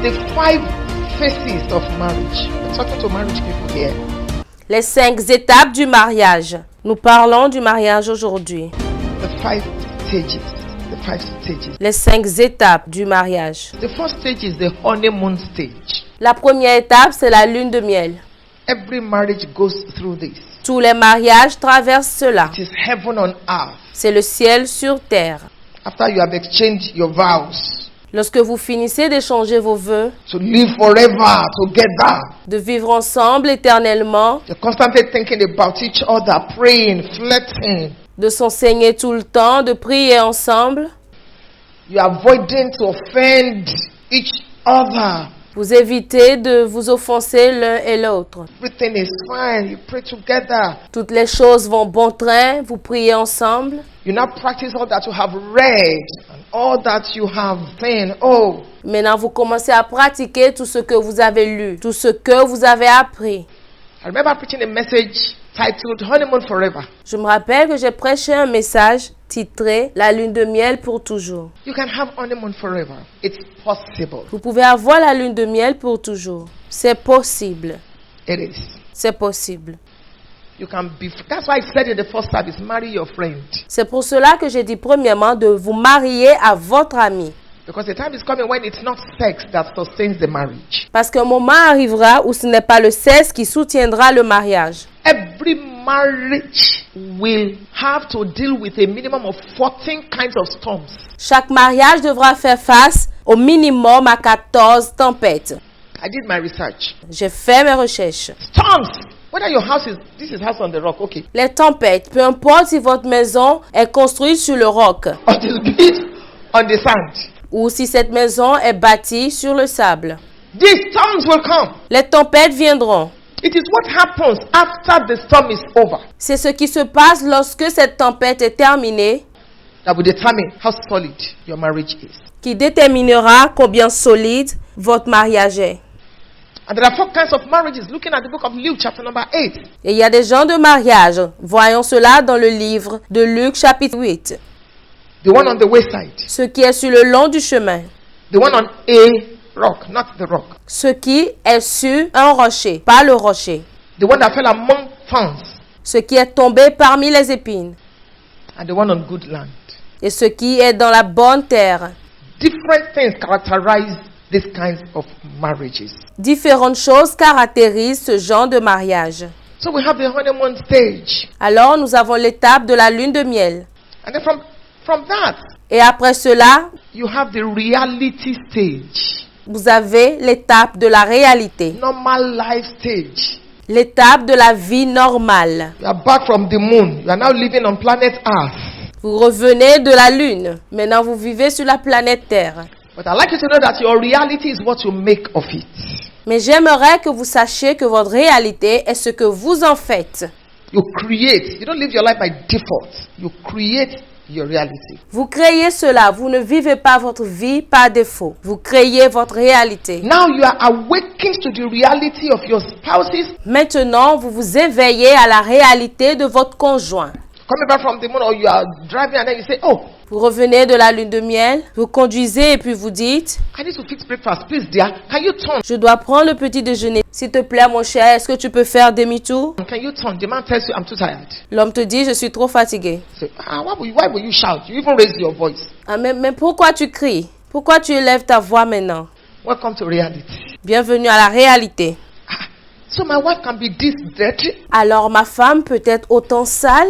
the 5 phases of marriage. We're talking to marriage people here. Les 5 étapes du mariage. Nous parlons du mariage aujourd'hui. The 5 stages. The 5 stages. Les 5 étapes du mariage. The first stage is the honeymoon stage. La première étape, c'est la lune de miel. Every marriage goes through this. Tous les mariages traversent cela. It is heaven on earth. C'est le ciel sur terre. After you have exchanged your vows Lorsque vous finissez d'échanger vos vœux, to live forever together, de vivre ensemble éternellement, you're constantly thinking about each other, praying, flirting. de s'enseigner tout le temps, de prier ensemble, You're avoiding to offend each other. vous évitez de vous offenser l'un et l'autre. Everything is fine. You pray together. Toutes les choses vont bon train, vous priez ensemble. You now practice all that you have read and all that you have seen. Oh, Maintenant, vous commencez à pratiquer tout ce que vous avez lu, tout ce que vous avez appris. I remember preaching a message titled Honeymoon Forever. Je me rappelle que j'ai prêché un message titré « La lune de miel pour toujours You can have honeymoon forever. It's possible. ». Vous pouvez avoir la lune de miel pour toujours. C'est possible. It is. C'est possible. You can be. That's why I said in the first service, marry your friend. C'est pour cela que j'ai dit premièrement de vous marier à votre ami. Because the time is coming when it's not sex that sustains the marriage. Parce qu'un moment arrivera où ce n'est pas le sexe qui soutiendra le mariage. Every marriage will have to deal with a minimum of 14 kinds of storms. Chaque mariage devra faire face au minimum à 14 tempêtes. I did my research. J'ai fait mes recherches. Storms. Whether your house is, this is house on the rock, okay. Les tempêtes, peu importe si votre maison est construite sur le roc Or it is built on the sand. ou si cette maison est bâtie sur le sable. These storms will come. Les tempêtes viendront. It is what happens after the storm is over C'est ce qui se passe lorsque cette tempête est terminée that will determine how solid your marriage is. qui déterminera combien solide votre mariage est. And there are 4 kinds of marriages. Looking at the book of Luke, chapter number 8. Et il y a des genres de mariage. Voyons cela dans le livre de Luc chapitre 8. The one on the wayside. Ce qui est sur le long du chemin. The one on a rock, not the rock. Ce qui est sur un rocher, pas le rocher. The one that fell among thorns. Ce qui est tombé parmi les épines. And the one on good land. Et ce qui est dans la bonne terre. Different things characterize these kinds of marriages. Différentes choses caractérisent ce genre de mariage. So we have the honeymoon stage. Alors nous avons l'étape de la lune de miel. And then from that, Et après cela, you have the reality stage. vous avez l'étape de la réalité. Normal life stage. L'étape de la vie normale. You are back from the moon. You are now living on planet Earth. Vous revenez de la lune. Maintenant vous vivez sur la planète Terre. But I'd like you to know that your reality is what you make of it. Mais j'aimerais que vous sachiez que votre réalité est ce que vous en faites. You create. You don't live your life by default. You create your reality. Vous créez cela. Vous ne vivez pas votre vie par défaut. Vous créez votre réalité. Now you are awakened to the reality of your spouses. Maintenant, vous vous éveillez à la réalité de votre conjoint. Coming back from the moon, or you are driving and then you say, oh, Vous revenez de la lune de miel, vous conduisez et puis vous dites, I need to fix breakfast. Please, dear, can you turn? je dois prendre le petit déjeuner. S'il te plaît, mon cher, est-ce que tu peux faire demi-tour? Can you turn? The man tells you, I'm too tired. L'homme te dit, je suis trop fatigué. Say, why will you shout? You even raise your voice. Ah, mais pourquoi tu cries? Pourquoi tu élèves ta voix maintenant? Welcome to reality. Bienvenue à la réalité. So my wife can be this dirty? Alors ma femme peut être autant sale?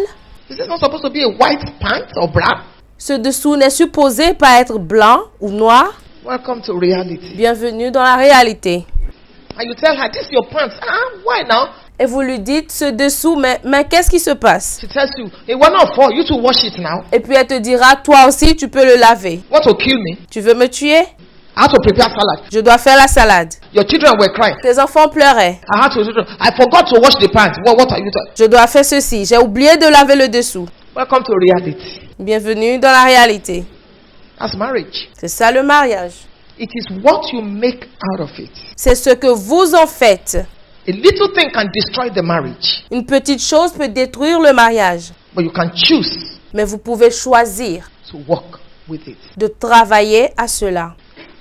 Is this not supposed to be a white pants or bra? Ce dessous n'est supposé pas être blanc ou noir? Welcome to reality. Bienvenue dans la réalité. And you tell her, this is your pants. Why now? Et vous lui dites ce dessous, mais qu'est-ce qui se passe? She tells you, it will not fall. You to wash it now. Et puis elle te dira, toi aussi tu peux le laver. Want to kill me? Tu veux me tuer? I had to prepare salad. Je dois faire la salade. Your children were crying. Tes enfants pleuraient. I forgot to wash the pants. What are you doing? Je dois faire ceci. J'ai oublié de laver le dessous. Welcome to reality. Bienvenue dans la réalité. That's marriage. C'est ça le mariage. It is what you make out of it. C'est ce que vous en faites. A little thing can destroy the marriage. Une petite chose peut détruire le mariage. But you can choose Mais vous pouvez choisir to work with it. de travailler à cela.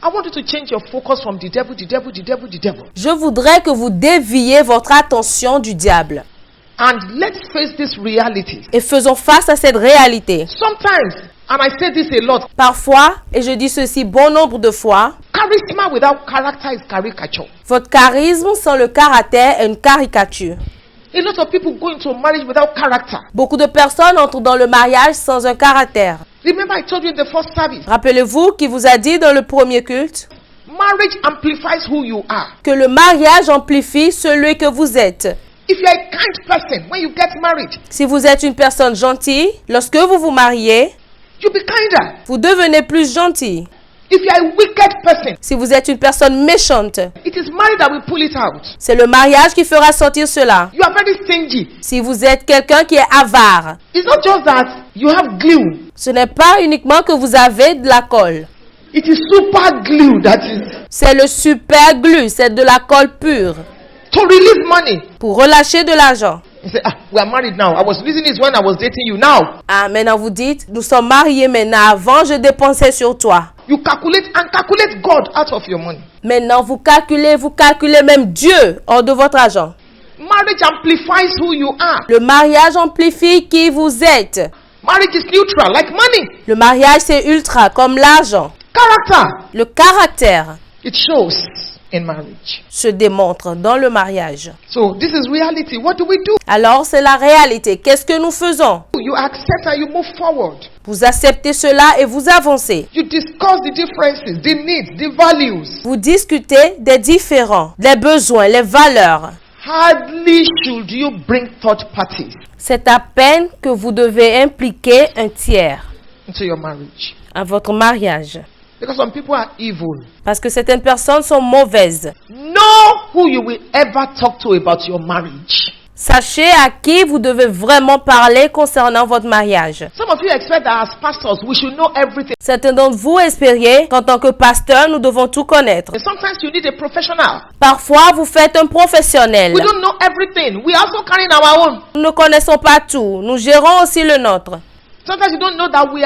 I want you to change your focus from the devil, the devil, the devil, the devil. Je voudrais que vous déviez votre attention du diable. And let's face this reality. Et faisons face à cette réalité. Sometimes, and I say this a lot, Parfois, et je dis ceci bon nombre de fois, charisma without character is caricature. votre charisme sans le caractère est une caricature. A lot of people go into marriage without character. Beaucoup de personnes entrent dans le mariage sans un caractère. Remember I told you in the first service, Rappelez-vous qu'il vous a dit dans le premier culte marriage amplifies who you are. que le mariage amplifie celui que vous êtes. If you're a kind person, when you get married, Si vous êtes une personne gentille, lorsque vous vous mariez, you'll be kinder. vous devenez plus gentil. If you're a wicked person, Si vous êtes une personne méchante, it is marriage that will pull it out. c'est le mariage qui fera sortir cela. You are very stingy. Si vous êtes quelqu'un qui est avare, It's not just that you have glue. ce n'est pas uniquement que vous avez de la colle. It is super glue that is C'est le super glue, c'est de la colle pure to release money. pour relâcher de l'argent. You say, we are married now. I was using this when I was dating you. Now, Ah, maintenant vous dites, nous sommes mariés maintenant. Avant, je dépensais sur toi. you calculate and calculate God out of your money. Maintenant, vous calculez même Dieu hors de votre argent. Marriage amplifies who you are. Le mariage amplifie qui vous êtes. Marriage is neutral, like money. Le mariage, c'est ultra, comme l'argent. Character, Le caractère it shows in marriage. se démontre dans le mariage. So this is reality. What do we do? Alors, c'est la réalité. Qu'est-ce que nous faisons? You accept and you move forward. Vous acceptez cela et vous avancez. You discuss the differences, the needs, the values. Vous discutez des différends, les besoins, les valeurs. Hardly should you bring third parties C'est à peine que vous devez impliquer un tiers into your marriage. à votre mariage. Because some people are evil. Parce que certaines personnes sont mauvaises. Know who you will ever talk to about your marriage. Sachez à qui vous devez vraiment parler concernant votre mariage. Some of you expect that as pastors we should know everything. Certains d'entre vous espériez qu'en tant que pasteur, nous devons tout connaître. And sometimes you need a professional. Parfois, vous faites un professionnel. We don't know everything. We are also carrying our own. Nous ne connaissons pas tout. Nous gérons aussi le nôtre. Sometimes you don't know that we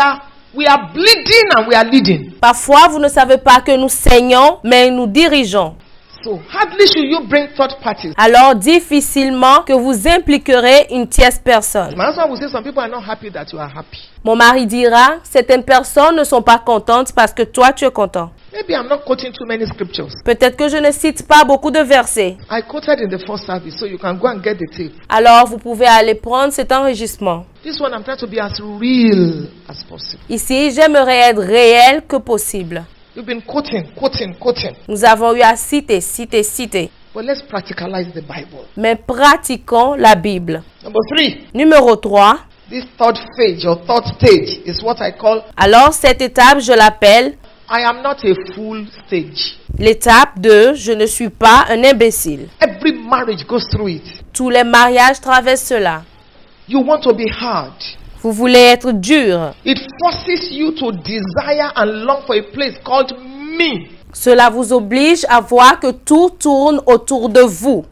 are bleeding and we are leading. Parfois, vous ne savez pas que nous saignons, mais nous dirigeons. So hardly should you bring third parties. Alors, difficilement que vous impliquerez une tierce personne. My husband will say some people are not happy that you are happy. Mon mari dira, certaines personnes ne sont pas contentes parce que toi, tu es content. Maybe I'm not quoting too many scriptures. Peut-être que je ne cite pas beaucoup de versets. I quoted in the first service, so you can go and get the tape. Alors, vous pouvez aller prendre cet enregistrement. This one I'm trying to be as real as possible. Ici, j'aimerais être réel que possible. You've been quoting. Nous avons eu à citer. But let's practicalize the Bible. Mais pratiquons la Bible. Number 3, Numéro 3. this third phase or third stage is what I call Alors, cette étape, je l'appelle I am not a fool stage. l'étape de « Je ne suis pas un imbécile Every marriage goes through it. ». Tous les mariages traversent cela. You want to be hard. Vous voulez être dur. It forces you to desire and long for a place called me. Cela vous oblige à voir que tout tourne autour de vous.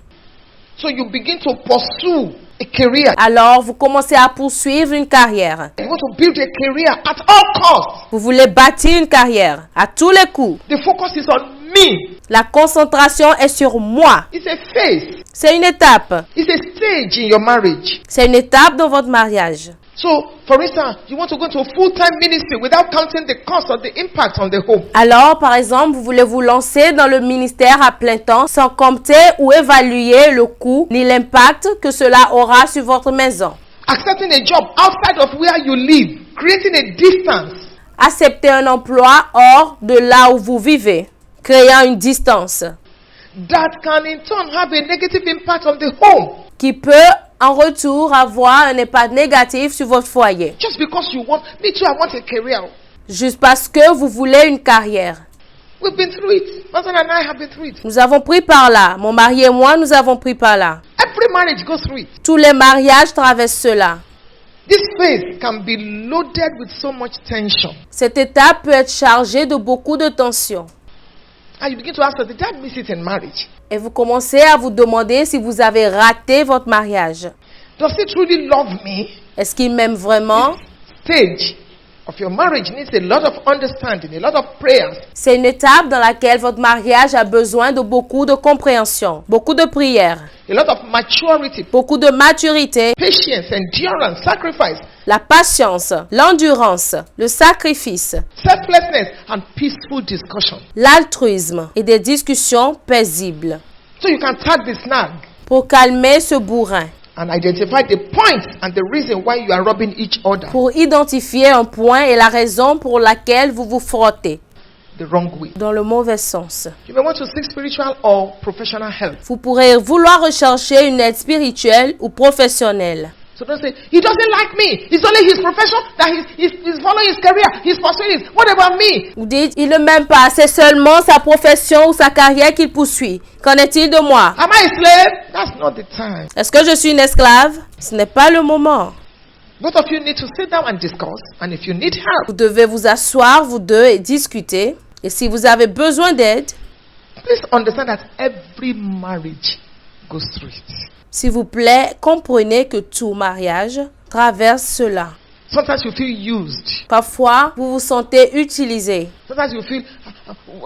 So you begin to pursue a career. Alors, vous commencez à poursuivre une carrière. You want to build a career at all costs. Vous voulez bâtir une carrière à tous les coups. The focus is on me. La concentration est sur moi. It's a phase. C'est une étape. It's a stage in your marriage. C'est une étape dans votre mariage. So, for instance, you want to go into a full-time ministry without counting the cost or the impact on the home. Alors, par exemple, vous voulez vous lancer dans le ministère à plein temps sans compter ou évaluer le coût ni l'impact que cela aura sur votre maison. Accepting a job outside of where you live, creating a distance. Accepter un emploi hors de là où vous vivez, créant une distance That can in turn have a negative impact on the home. qui peut en retour avoir un impact négatif sur votre foyer. Just because you want, me too, I want a career. Juste parce que vous voulez une carrière. We've been through it. My husband and I have been through it. Nous avons pris par là. Mon mari et moi, nous avons pris par là. Every marriage goes through it. Tous les mariages traversent cela. This phase can be loaded with so much tension. Cette étape peut être chargée de beaucoup de tension. And you begin to ask, did I miss it in marriage? Et vous commencez à vous demander si vous avez raté votre mariage. Does he truly love me? Est-ce qu'il m'aime vraiment? Stage of your marriage needs a lot of understanding, a lot of prayers. C'est une étape dans laquelle votre mariage a besoin de beaucoup de compréhension, beaucoup de prières, A lot of maturity, beaucoup de maturité, patience, endurance, sacrifice, la patience, l'endurance, le sacrifice, selflessness, and peaceful discussion. l'altruisme et des discussions paisibles So you can tag the snag pour calmer ce bourrin, and identify the points and the reason why you are robbing each other pour identifier un point et la raison pour laquelle vous vous frottez the wrong way. dans le mauvais sens. You may want to seek spiritual or professional help. Vous pourrez vouloir rechercher une aide spirituelle ou professionnelle. So don't say, he doesn't like me. It's only his profession that he's following his career. He's pursuing it. What about me? Vous dites, il ne m'aime pas, c'est seulement sa profession ou sa carrière qu'il poursuit. Qu'en est-il de moi? Am I a slave? That's not the time. Est-ce que je suis une esclave? Ce n'est pas le moment. Both of you need to sit down and discuss. And if you need help, Vous devez vous asseoir, vous deux, et discuter. Et si vous avez besoin d'aide, please understand that every marriage goes through it. s'il vous plaît, comprenez que tout mariage traverse cela. Sometimes you feel used. Parfois, vous vous sentez utilisé. Sometimes you feel,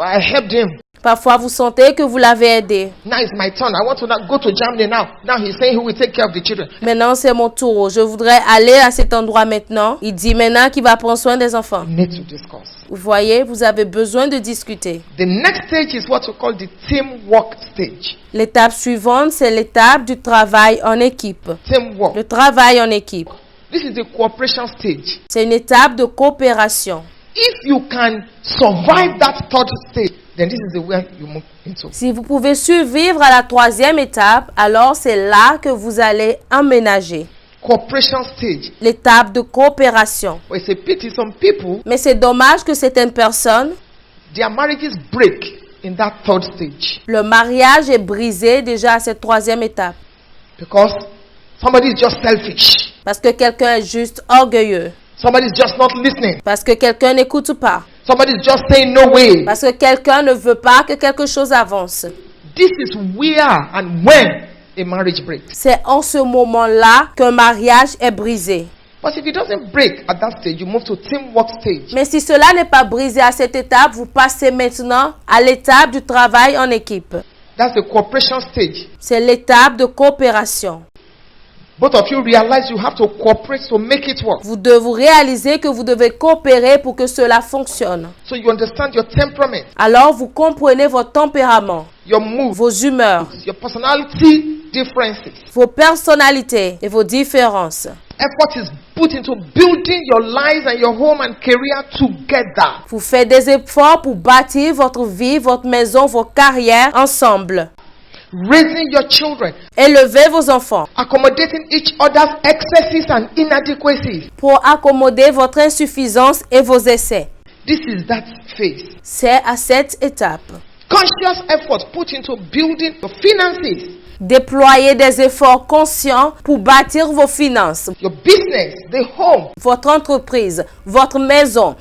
I helped him. Parfois, vous sentez que vous l'avez aidé. Now it's my turn. I want to now go to Germany now. Now he's saying he will take care of the children. Maintenant, c'est mon tour. Je voudrais aller à cet endroit maintenant. Il dit maintenant qu'il va prendre soin des enfants. You need to discuss. Vous voyez, vous avez besoin de discuter. The next stage is what we call the teamwork stage. L'étape suivante, c'est l'étape du travail en équipe. Teamwork. Le travail en équipe. This is the cooperation stage. C'est une étape de coopération. If you can survive that third stage, then this is the way you move into. Si vous pouvez survivre à la troisième étape, alors c'est là que vous allez emménager. Cooperation stage. L'étape de coopération. Well, it's a pity some people, Mais c'est dommage que certaines personnes, their marriages break in that third stage le mariage est brisé déjà à cette troisième étape. because somebody is just selfish. Parce que quelqu'un est juste orgueilleux. Somebody is just not listening. Parce que quelqu'un n'écoute pas. Somebody is just saying no way. Parce que quelqu'un ne veut pas que quelque chose avance. This is where and when a marriage breaks. C'est en ce moment-là qu'un mariage est brisé. But if it doesn't break at that stage, you move to teamwork stage. Mais si cela n'est pas brisé à cette étape, vous passez maintenant à l'étape du travail en équipe. That's the cooperation stage. C'est l'étape de coopération. Both of you realize you have to cooperate to make it work. Vous devez réaliser que vous devez coopérer pour que cela fonctionne. So you understand your temperament, Alors vous comprenez votre tempérament, your mood, vos humeurs, your personality differences. vos personnalités et vos différences. Effort is put into building your lives and your home and career together. Vous faites des efforts pour bâtir votre vie, votre maison, vos carrières ensemble. Raising your children, Élevez vos enfants accommodating each other's excesses and inadequacies. pour accommoder votre insuffisance et vos essais. This is that phase. C'est à cette étape. Conscious effort put into building your finances, Déployez des efforts conscients pour bâtir vos finances, your business, the home, votre entreprise, votre maison.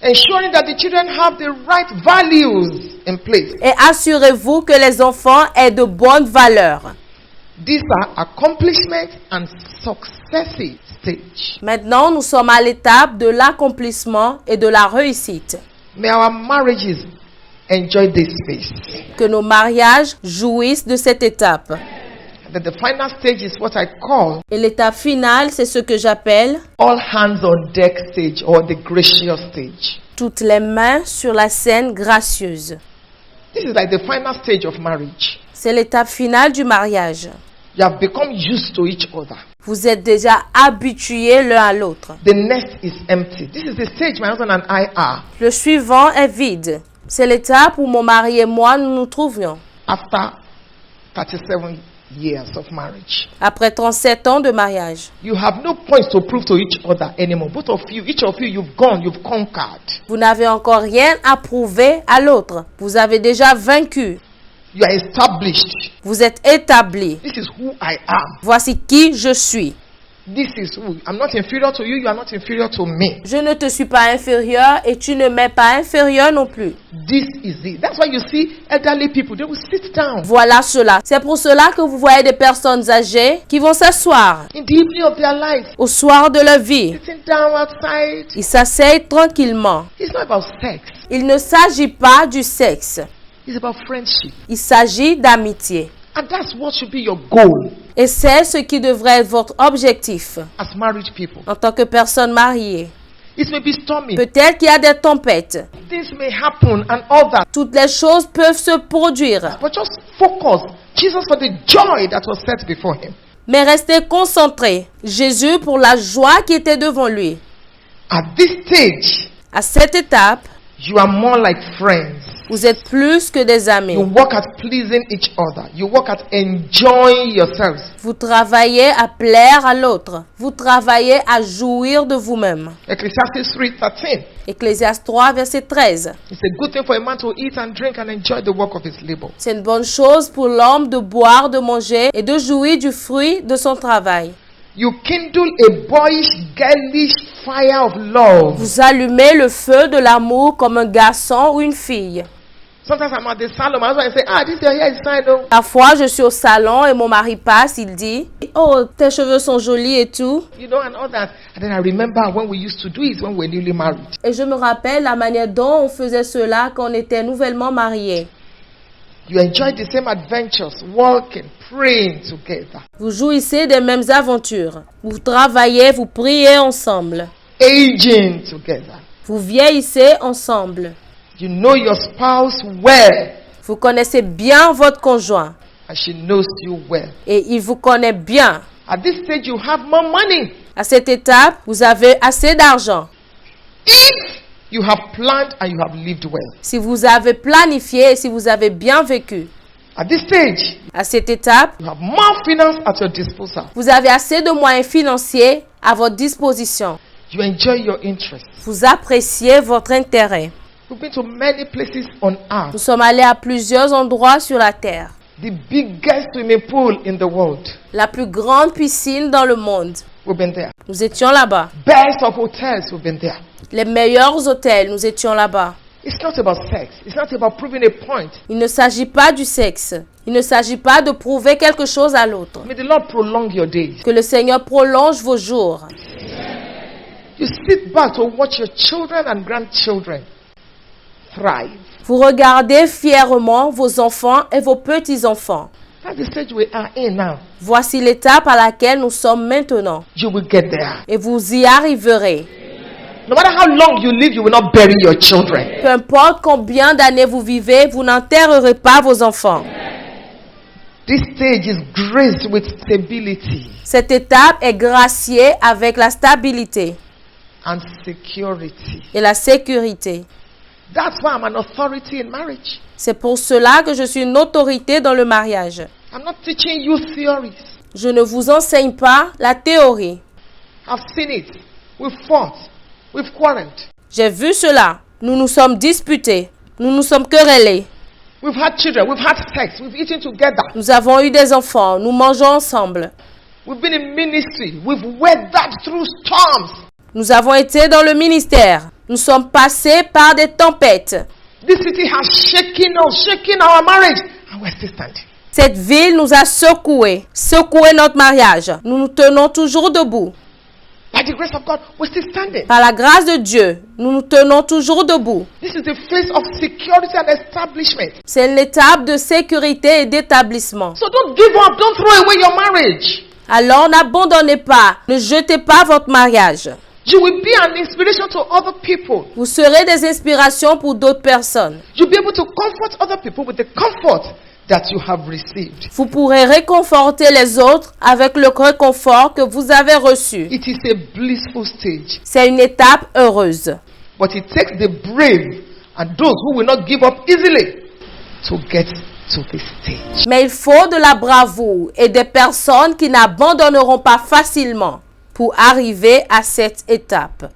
ensuring that the children have the right values in place. Et assurez-vous que les enfants aient de bonnes valeurs. These are accomplishment and successes stage. Maintenant, nous sommes à l'étape de l'accomplissement et de la réussite. May our marriages enjoy this phase. Que nos mariages jouissent de cette étape. That the final stage is what I call Et l'étape finale, c'est ce que j'appelle all hands on deck stage or the gracious stage. toutes les mains sur la scène gracieuse. This is like the final stage of marriage. C'est l'étape finale du mariage. You have become used to each other. Vous êtes déjà habitués l'un à l'autre. The nest is empty. This is the stage my husband and I are Le suivant est vide. C'est l'étape où mon mari et moi nous nous trouvions. after 37 years of marriage. Après 37 ans de mariage. You have no points to prove to each other anymore. Both of you, each of you, you've gone, you've conquered. Vous n'avez encore rien à prouver à l'autre. Vous avez déjà vaincu. You are established. Vous êtes établi. This is who I am. Voici qui je suis. This is who. I'm not inferior to you, you are not inferior to me. Je ne te suis pas inférieur et tu ne m'es pas inférieur non plus. This is it. That's why you see elderly people, they will sit down Voilà cela. C'est pour cela que vous voyez des personnes âgées qui vont s'asseoir in the evening of their life, au soir de leur vie. sitting down outside. Ils s'asseyent tranquillement. It's not about sex, Il ne s'agit pas du sexe. it's about friendship. Il s'agit d'amitié. And that's what should be your goal Et c'est ce qui devrait être votre objectif as married people. en tant que personne mariée. It may be stormy, Peut-être qu'il y a des tempêtes. things may happen and all that. Toutes les choses peuvent se produire. But just focus. Jesus, for the joy that was set before him. Mais restez concentrés. Jésus pour la joie qui était devant lui. At this stage, À cette étape, you are more like friends. vous êtes plus que des amis. You work at pleasing each other. You work at enjoying yourselves. Vous travaillez à plaire à l'autre. Vous travaillez à jouir de vous-même. Ecclesiastes 3:13. Ecclésiaste 3, verset 13. It's a good thing for a man to eat and drink and enjoy the work of his labor. C'est une bonne chose pour l'homme de boire, de manger et de jouir du fruit de son travail. You kindle a boyish, girlish fire of love. Vous allumez le feu de l'amour comme un garçon ou une fille. Sometimes I'm at the salon, my husband say, this your hair is fine, oh. Parfois, je suis au salon et mon mari passe, il dit « Oh, tes cheveux sont jolis et tout. You know, and all that. And then I remember when we used to do it when we were newly married. » Et je me rappelle la manière dont on faisait cela quand on était nouvellement mariés. You enjoy the same adventures, walking, praying together, Vous jouissez des mêmes aventures. Vous travaillez, vous priez ensemble. aging together. Vous vieillissez ensemble. You know your spouse well, Vous connaissez bien votre conjoint and she knows you well. et il vous connaît bien. At this stage, you have more money. À cette étape, vous avez assez d'argent. If you have planned and you have lived well. Si vous avez planifié et si vous avez bien vécu. At this stage, À cette étape, you have more finance at your disposal. vous avez assez de moyens financiers à votre disposition. You enjoy your interest. Vous appréciez votre intérêt. We've been to many places on Nous earth. sommes allés à plusieurs endroits sur la terre. The biggest swimming pool in the world. La plus grande piscine dans le monde. We've been there. Nous étions là-bas. Best of hotels, we've been there. Les meilleurs hôtels, nous étions là-bas. It's not about sex. It's not about proving a point. Il ne s'agit pas du sexe. Il ne s'agit pas de prouver quelque chose à l'autre. May the Lord prolong your days. Que le Seigneur prolonge vos jours. You sit back to watch your children and grandchildren thrive. Vous regardez fièrement vos enfants et vos petits-enfants. That's the stage we are in now. Voici l'étape à laquelle nous sommes maintenant. You will get there. Et vous y arriverez. No matter how long you live, you will not bury your children. Peu importe combien d'années vous vivez, vous n'enterrerez pas vos enfants. This stage is graced with stability Cette étape est graciée avec la stabilité and security. et la sécurité. That's why I'm an authority in marriage. C'est pour cela que je suis une autorité dans le mariage. I'm not teaching you theories. Je ne vous enseigne pas la théorie. I've seen it. We've fought. We've quarreled. J'ai vu cela. Nous nous sommes disputés. Nous nous sommes querellés. We've had children. We've had sex. We've eaten together. Nous avons eu des enfants. Nous mangeons ensemble. We've been in ministry. We've weathered through storms. Nous avons été dans le ministère. Nous sommes passés par des tempêtes. This city has shaken us, shaken our marriage, and we're still standing. Cette ville nous a secoué notre mariage. Nous nous tenons toujours debout. By the grace of God, we're still standing. Par la grâce de Dieu, nous nous tenons toujours debout. This is the phase of security and establishment. C'est l'étape de sécurité et d'établissement. So don't give up. Don't throw away your marriage. Alors n'abandonnez pas, ne jetez pas votre mariage. You will be an inspiration to other people. Vous serez des inspirations pour d'autres personnes. You'll be able to comfort other people with the comfort that you have received. Vous pourrez réconforter les autres avec le réconfort que vous avez reçu. It is a blissful stage. C'est une étape heureuse. But it takes the brave and those who will not give up easily to get to this stage. Mais il faut de la bravoure et des personnes qui n'abandonneront pas facilement pour arriver à cette étape.